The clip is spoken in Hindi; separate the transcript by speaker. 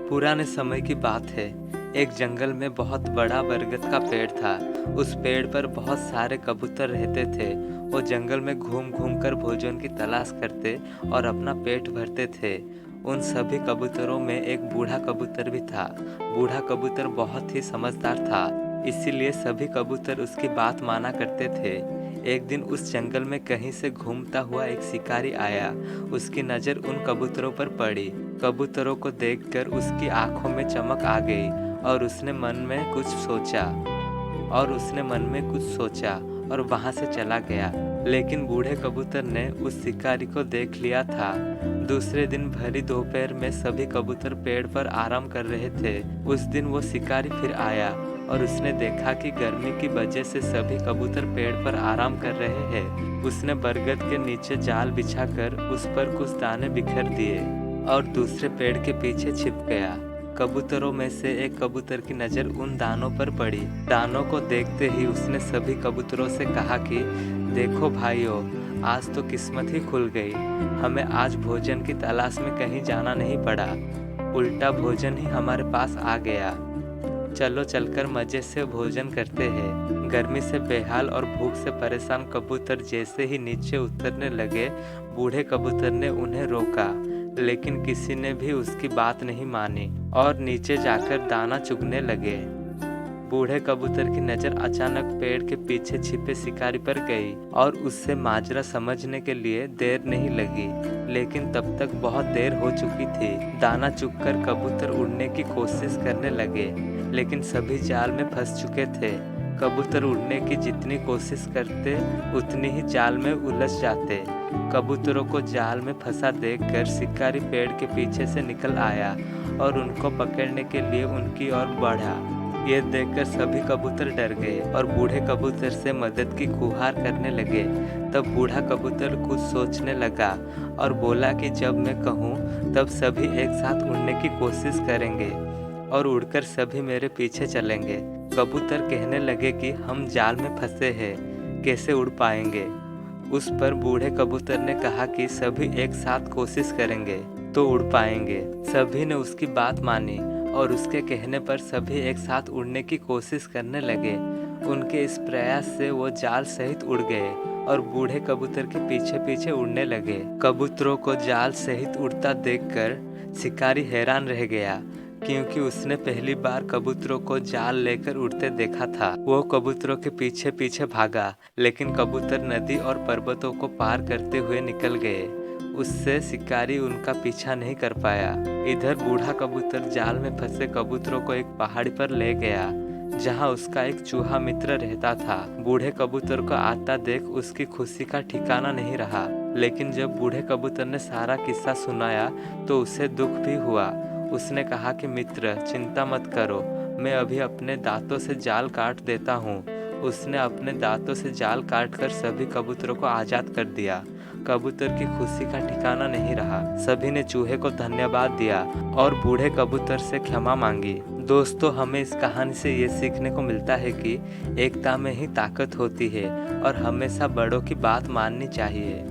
Speaker 1: पुराने समय की बात है। एक जंगल में बहुत बड़ा बरगद का पेड़ था। उस पेड़ पर बहुत सारे कबूतर रहते थे। वो जंगल में घूम घूम कर भोजन की तलाश करते और अपना पेट भरते थे। उन सभी कबूतरों में एक बूढ़ा कबूतर भी था। बूढ़ा कबूतर बहुत ही समझदार था, इसीलिए सभी कबूतर उसकी बात माना करते थे। एक दिन उस जंगल में कहीं से घूमता हुआ एक शिकारी आया। उसकी नज़र उन कबूतरों पर पड़ी। कबूतरों को देखकर उसकी आंखों में चमक आ गई और उसने मन में कुछ सोचा और वहां से चला गया। लेकिन बूढ़े कबूतर ने उस शिकारी को देख लिया था। दूसरे दिन भरी दोपहर में सभी कबूतर पेड़ पर आराम कर रहे थे। उस दिन वो शिकारी फिर आया और उसने देखा कि गर्मी की वजह से सभी कबूतर पेड़ पर आराम कर रहे हैं। उसने बरगद के नीचे जाल बिछाकर उस पर कुछ दाने बिखेर दिए और दूसरे पेड़ के पीछे छिप गया। कबूतरों में से एक कबूतर की नज़र उन दानों पर पड़ी। दानों को देखते ही उसने सभी कबूतरों से कहा कि देखो भाइयों, आज तो किस्मत ही खुल गई। हमें आज भोजन की तलाश में कहीं जाना नहीं पड़ा, उल्टा भोजन ही हमारे पास आ गया। चलो चलकर मज़े से भोजन करते हैं। गर्मी से बेहाल और भूख से परेशान कबूतर जैसे ही नीचे उतरने लगे, बूढ़े कबूतर ने उन्हें रोका, लेकिन किसी ने भी उसकी बात नहीं मानी और नीचे जाकर दाना चुगने लगे। बूढ़े कबूतर की नज़र अचानक पेड़ के पीछे छिपे शिकारी पर गई और उससे माजरा समझने के लिए देर नहीं लगी, लेकिन तब तक बहुत देर हो चुकी थी। दाना चुगकर कबूतर उड़ने की कोशिश करने लगे, लेकिन सभी जाल में फंस चुके थे। कबूतर उड़ने की जितनी कोशिश करते, उतनी ही जाल में उलझ जाते। कबूतरों को जाल में फंसा देखकर शिकारी पेड़ के पीछे से निकल आया और उनको पकड़ने के लिए उनकी ओर बढ़ा। ये देखकर सभी कबूतर डर गए और बूढ़े कबूतर से मदद की गुहार करने लगे। तब बूढ़ा कबूतर कुछ सोचने लगा और बोला कि जब मैं कहूँ तब सभी एक साथ उड़ने की कोशिश करेंगे और उड़कर सभी मेरे पीछे चलेंगे। कबूतर कहने लगे कि हम जाल में फंसे हैं, कैसे उड़ पाएंगे। उस पर बूढ़े कबूतर ने कहा कि सभी एक साथ कोशिश करेंगे तो उड़ पाएंगे। सभी ने उसकी बात मानी और उसके कहने पर सभी एक साथ उड़ने की कोशिश करने लगे। उनके इस प्रयास से वो जाल सहित उड़ गए और बूढ़े कबूतर के पीछे पीछे उड़ने लगे। कबूतरों को जाल सहित उड़ता देखकर शिकारी हैरान रह गया, क्योंकि उसने पहली बार कबूतरों को जाल लेकर उड़ते देखा था। वो कबूतरों के पीछे पीछे भागा, लेकिन कबूतर नदी और पर्वतों को पार करते हुए निकल गए। उससे शिकारी उनका पीछा नहीं कर पाया। इधर बूढ़ा कबूतर जाल में फंसे कबूतरों को एक पहाड़ी पर ले गया, जहां उसका एक चूहा मित्र रहता था। बूढ़े कबूतर को आता देख उसकी खुशी का ठिकाना नहीं रहा, लेकिन जब बूढ़े कबूतर ने सारा किस्सा सुनाया तो उसे दुख भी हुआ। उसने कहा कि मित्र, चिंता मत करो, मैं अभी अपने दांतों से जाल काट देता हूँ। उसने अपने दांतों से जाल काटकर सभी कबूतरों को आज़ाद कर दिया। कबूतर की खुशी का ठिकाना नहीं रहा। सभी ने चूहे को धन्यवाद दिया और बूढ़े कबूतर से क्षमा मांगी। दोस्तों, हमें इस कहानी से ये सीखने को मिलता है कि एकता में ही ताकत होती है और हमेशा बड़ों की बात माननी चाहिए।